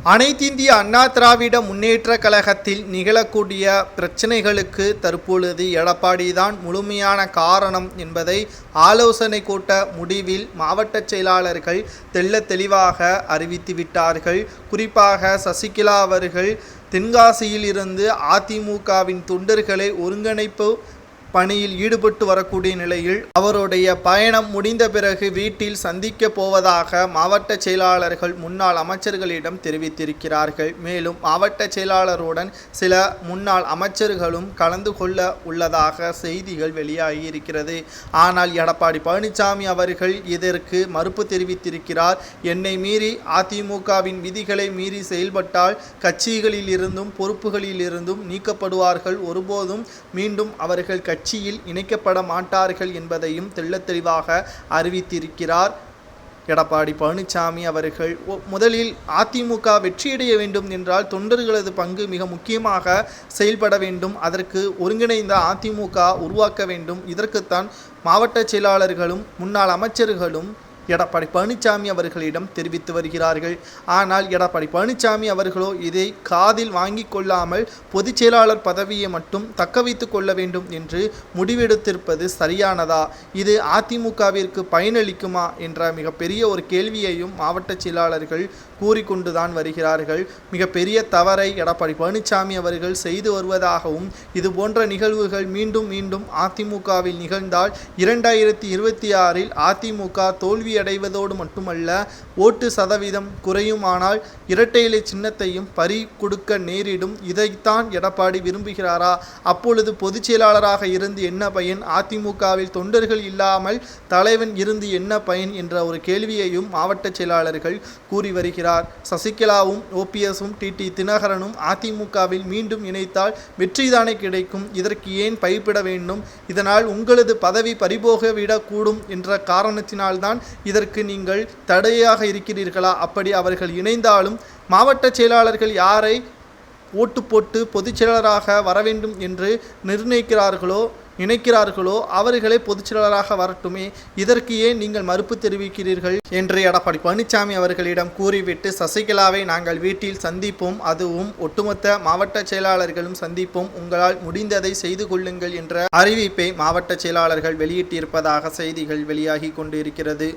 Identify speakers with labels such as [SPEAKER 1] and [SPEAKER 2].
[SPEAKER 1] அனைத்திந்திய அண்ணா திராவிட முன்னேற்றக் கழகத்தில் நிகழக்கூடிய பிரச்சனைகளுக்கு தற்பொழுது எடப்பாடிதான் முழுமையான காரணம் என்பதை ஆலோசனை கூட்ட முடிவில் மாவட்ட செயலாளர்கள் தெள்ளத் தெளிவாக அறிவித்துவிட்டார்கள். குறிப்பாக சசிகலா அவர்கள் தென்காசியில் இருந்து அதிமுகவின் தொண்டர்களை ஒருங்கிணைப்பு பணியில் ஈடுபட்டு வரக்கூடிய நிலையில் அவருடைய பயணம் முடிந்த பிறகு வீட்டில் சந்திக்க போவதாக மாவட்ட செயலாளர்கள் முன்னாள் அமைச்சர்களிடம் தெரிவித்திருக்கிறார்கள். மேலும் மாவட்ட செயலாளருடன் சில முன்னாள் அமைச்சர்களும் கலந்து கொள்ள உள்ளதாக செய்திகள் வெளியாகி இருக்கிறது. ஆனால் எடப்பாடி பழனிசாமி அவர்கள் இதற்கு மறுப்பு தெரிவித்திருக்கிறார். என்னை மீறி அதிமுகவின் விதிகளை மீறி செயல்பட்டால் கட்சிகளில் இருந்தும் பொறுப்புகளில் இருந்தும் நீக்கப்படுவார்கள். ஒருபோதும் மீண்டும் அவர்கள் கட்சியில் இணைக்கப்பட மாட்டார்கள் என்பதையும் தெள்ளத் தெளிவாக அறிவித்திருக்கிறார் எடப்பாடி பழனிசாமி அவர்கள். முதலில் அதிமுக வெற்றியடைய வேண்டும் என்றால் தொண்டர்களது பங்கு மிக முக்கியமாக செயல்பட வேண்டும். அதற்கு ஒருங்கிணைந்த அதிமுக உருவாக்க வேண்டும். இதற்குத்தான் மாவட்ட செயலாளர்களும் முன்னாள் அமைச்சர்களும் எடப்பாடி பழனிசாமி அவர்களிடம் தெரிவித்து வருகிறார்கள். ஆனால் எடப்பாடி பழனிசாமி அவர்களோ இதை காதில் வாங்கி கொள்ளாமல் பொதுச் செயலாளர் பதவியை மட்டும் தக்க வைத்து கொள்ள வேண்டும் என்று முடிவெடுத்திருப்பது சரியானதா? இது அதிமுகவிற்கு பயனளிக்குமா என்ற மிகப்பெரிய ஒரு கேள்வியையும் மாவட்ட செயலாளர்கள் கூறிக்கொண்டுதான் வருகிறார்கள். மிகப்பெரிய தவறை எடப்பாடி பழனிசாமி அவர்கள் செய்து வருவதாகவும் இது போன்ற நிகழ்வுகள் மீண்டும் மீண்டும் அதிமுகவில் நிகழ்ந்தால் 2026 அதிமுக தோல்வி அடைவதோடு மட்டுமல்ல, ஓட்டு சதவீதம் குறையுமானால் இரட்டை இலை சின்னத்தையும் பறி கொடுக்க நேரிடும். இதைத்தான் எடப்பாடி விரும்புகிறாரா? அப்பொழுது பொதுச் செயலாளராக இருந்து என்ன பயன்? அதிமுகவில் தொண்டர்கள் இல்லாமல் தலைவன் இருந்து என்ன பயன் என்ற ஒரு கேள்வியையும் மாவட்ட செயலாளர்கள் கூறி வருகிறார். சசிகலாவும் ஓபிஎஸும் டிடி தினகரனும் அதிமுகவில் மீண்டும் இணைத்தால் வெற்றிதானே கிடைக்கும். இதற்கு ஏன் பயப்பட வேண்டும்? இதனால் உங்களது பதவி பறிபோக விடக்கூடும் என்ற காரணத்தினால்தான் இதற்கு நீங்கள் தடையாக இருக்கிறீர்களா? அப்படி அவர்கள் இணைந்தாலும் மாவட்ட செயலாளர்கள் யாரை ஓட்டு போட்டு பொதுச் செயலாளராக வர வேண்டும் என்று நினைக்கிறார்களோ அவர்களே பொதுச் செயலாளராக வரட்டுமே. இதற்கு ஏன் நீங்கள் மறுப்பு தெரிவிக்கிறீர்கள் என்று எடப்பாடி பழனிசாமி அவர்களிடம் கூறிவிட்டு சசிகலாவை நாங்கள் வீட்டில் சந்திப்போம், அதுவும் ஒட்டுமொத்த மாவட்ட செயலாளர்களும் சந்திப்போம், உங்களால் முடிந்ததை செய்து கொள்ளுங்கள் என்ற அறிவிப்பை மாவட்ட செயலாளர்கள் வெளியிட்டிருப்பதாக செய்திகள் வெளியாகி கொண்டிருக்கிறது.